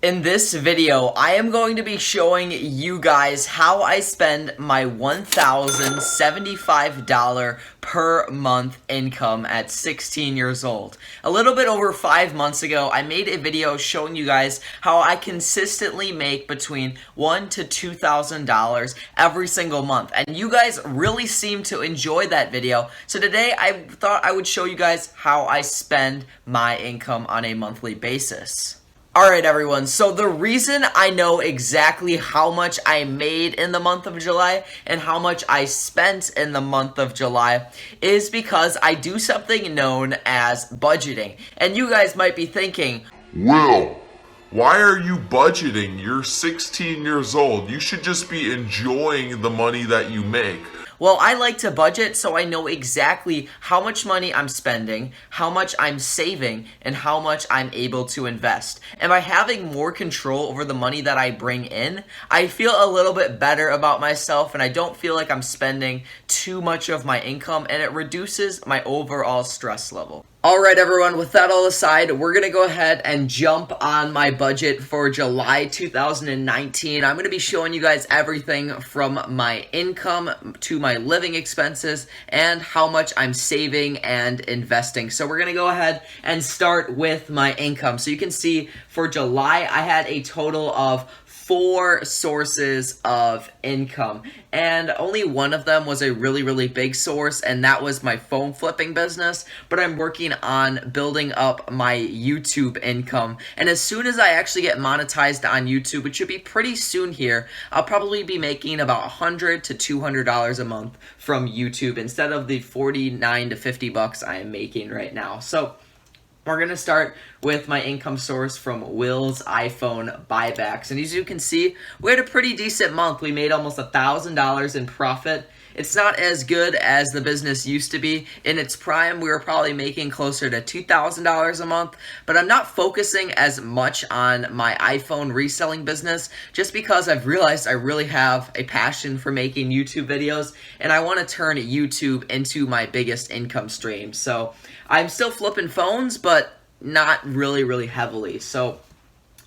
In this video, I am going to be showing you guys how I spend my $1,075 per month income at 16 years old. A little bit over 5 months ago, I made a video showing you guys how I consistently make between $1,000 to $2,000 every single month. And you guys really seem to enjoy that video. So today, I thought I would show you guys how I spend my income on a monthly basis. Alright everyone, so the reason I know exactly how much I made in the month of July and how much I spent in the month of July is because I do something known as budgeting. And you guys might be thinking, Will, why are you budgeting? You're 16 years old. You should just be enjoying the money that you make. well, I like to budget so I know exactly how much money I'm spending, how much I'm saving, and how much I'm able to invest. And by having more control over the money that I bring in, I feel a little bit better about myself and I don't feel like I'm spending too much of my income, and it reduces my overall stress level. Alright everyone, with that all aside, we're going to go ahead and jump on my budget for July 2019. I'm going to be showing you guys everything from my income to my living expenses and how much I'm saving and investing. So we're going to go ahead and start with my income. So you can see for July, I had a total of 4 sources of income, and only one of them was a really big source, and that was my phone flipping business. But I'm working on building up my YouTube income, and as soon as I actually get monetized on YouTube, which should be pretty soon here, I'll probably be making about $100 to $200 a month from YouTube instead of the $49 to $50 I am making right now. So we're going to start with my income source from Will's iPhone buybacks. And as you can see, we had a pretty decent month. We made almost $1,000 in profit. It's not as good as the business used to be. In its prime, we were probably making closer to $2,000 a month, but I'm not focusing as much on my iPhone reselling business just because I've realized I really have a passion for making YouTube videos, and I want to turn YouTube into my biggest income stream. So I'm still flipping phones, but not really heavily. So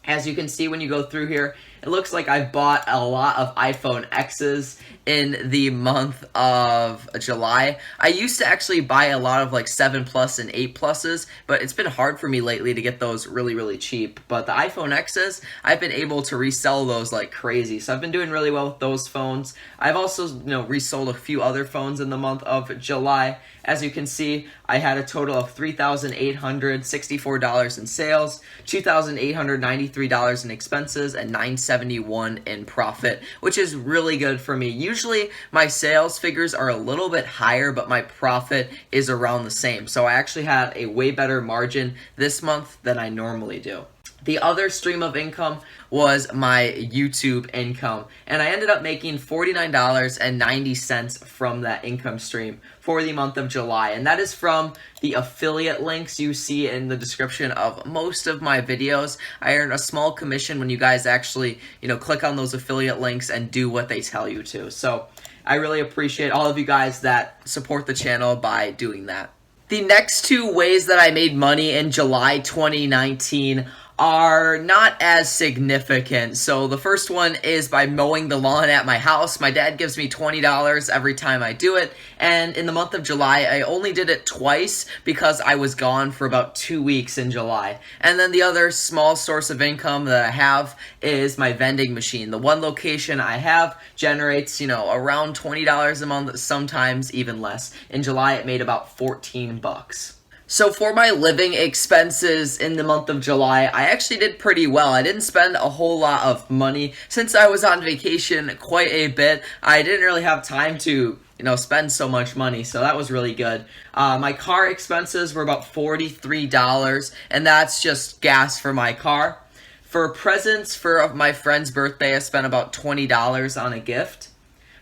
as you can see when you go through here, it looks like I've bought a lot of iPhone X's in the month of July. I used to actually buy a lot of like 7 Plus and 8 Pluses, but it's been hard for me lately to get those really cheap. But the iPhone X's, I've been able to resell those like crazy. So I've been doing really well with those phones. I've also, resold a few other phones in the month of July. As you can see, I had a total of $3,864 in sales, $2,893 in expenses, and $971 in profit, which is really good for me. Usually my sales figures are a little bit higher, but my profit is around the same. So I actually had a way better margin this month than I normally do. The other stream of income was my YouTube income, and I ended up making $49.90 from that income stream for the month of July, and that is from the affiliate links you see in the description of most of my videos. I earn a small commission when you guys actually, click on those affiliate links and do what they tell you to. So I really appreciate all of you guys that support the channel by doing that. The next 2 ways that I made money in July 2019 are not as significant. So the first one is by mowing the lawn at my house. My dad gives me $20 every time I do it, and in the month of July I only did it twice because I was gone for about 2 weeks in July. And then the other small source of income that I have is my vending machine. The one location I have generates, around $20 a month, sometimes even less. In July it made about $14. So for my living expenses in the month of July, I actually did pretty well. I didn't spend a whole lot of money. Since I was on vacation quite a bit, I didn't really have time to, spend so much money, so that was really good. My car expenses were about $43, and that's just gas for my car. For presents for my friend's birthday, I spent about $20 on a gift.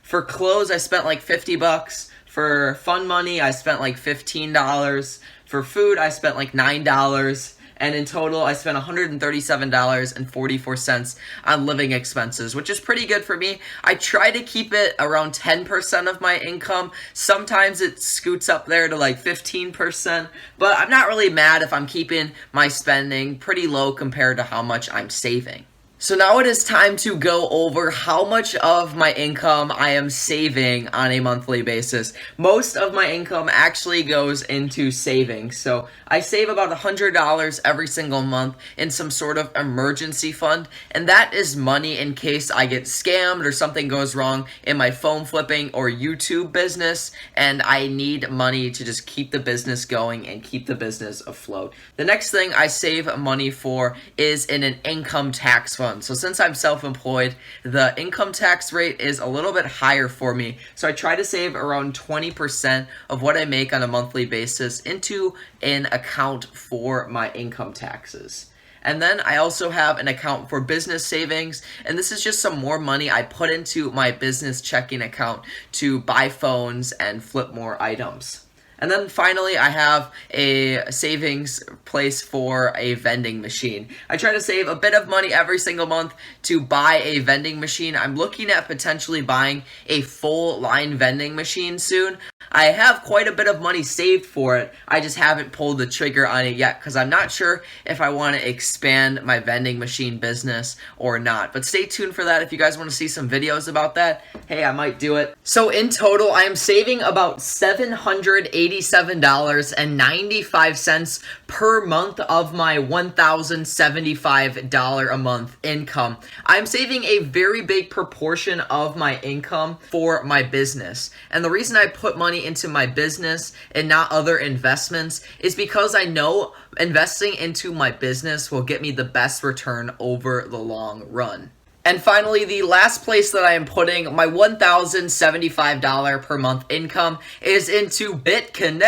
For clothes, I spent like $50. For fun money, I spent like $15. For food, I spent like $9, and in total I spent $137.44 on living expenses, which is pretty good for me. I try to keep it around 10% of my income. Sometimes it scoots up there to like 15%, but I'm not really mad if I'm keeping my spending pretty low compared to how much I'm saving. So now it is time to go over how much of my income I am saving on a monthly basis. Most of my income actually goes into savings. So I save about $100 every single month in some sort of emergency fund, and that is money in case I get scammed or something goes wrong in my phone flipping or YouTube business, and I need money to just keep the business going and keep the business afloat. The next thing I save money for is in an income tax fund. So since I'm self-employed, the income tax rate is a little bit higher for me. So I try to save around 20% of what I make on a monthly basis into an account for my income taxes. And then I also have an account for business savings, and this is just some more money I put into my business checking account to buy phones and flip more items. And then finally, I have a savings place for a vending machine. I try to save a bit of money every single month to buy a vending machine. I'm looking at potentially buying a full line vending machine soon. I have quite a bit of money saved for it. I just haven't pulled the trigger on it yet because I'm not sure if I want to expand my vending machine business or not. But stay tuned for that if you guys want to see some videos about that. Hey, I might do it. So in total, I am saving about $787.95 per month of my $1,075 a month income. I'm saving a very big proportion of my income for my business. And the reason I put money into my business and not other investments is because I know investing into my business will get me the best return over the long run. And finally, the last place that I am putting my $1,075 per month income is into BitConnect.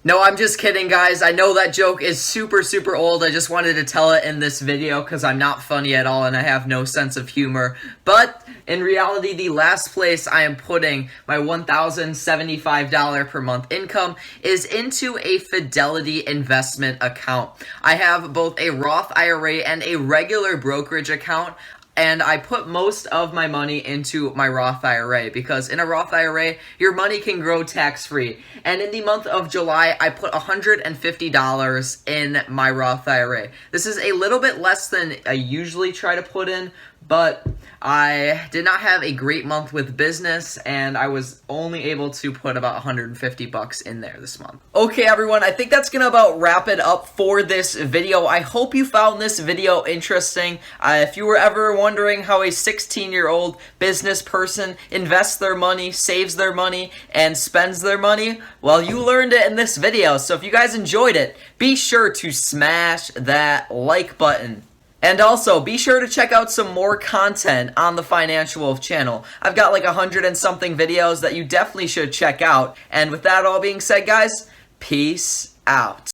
No, I'm just kidding, guys. I know that joke is super old. I just wanted to tell it in this video because I'm not funny at all and I have no sense of humor. But in reality, the last place I am putting my $1,075 per month income is into a Fidelity investment account. I have both a Roth IRA and a regular brokerage account. And I put most of my money into my Roth IRA because in a Roth IRA, your money can grow tax-free. And in the month of July, I put $150 in my Roth IRA. This is a little bit less than I usually try to put in, but I did not have a great month with business, and I was only able to put about $150 in there this month. Okay, everyone, I think that's gonna about wrap it up for this video. I hope you found this video interesting. If you were ever wondering how a 16-year-old business person invests their money, saves their money, and spends their money, well, you learned it in this video. So if you guys enjoyed it, be sure to smash that like button. And also, be sure to check out some more content on the Financial Wolf channel. I've got like 100 and something videos that you definitely should check out. And with that all being said, guys, peace out.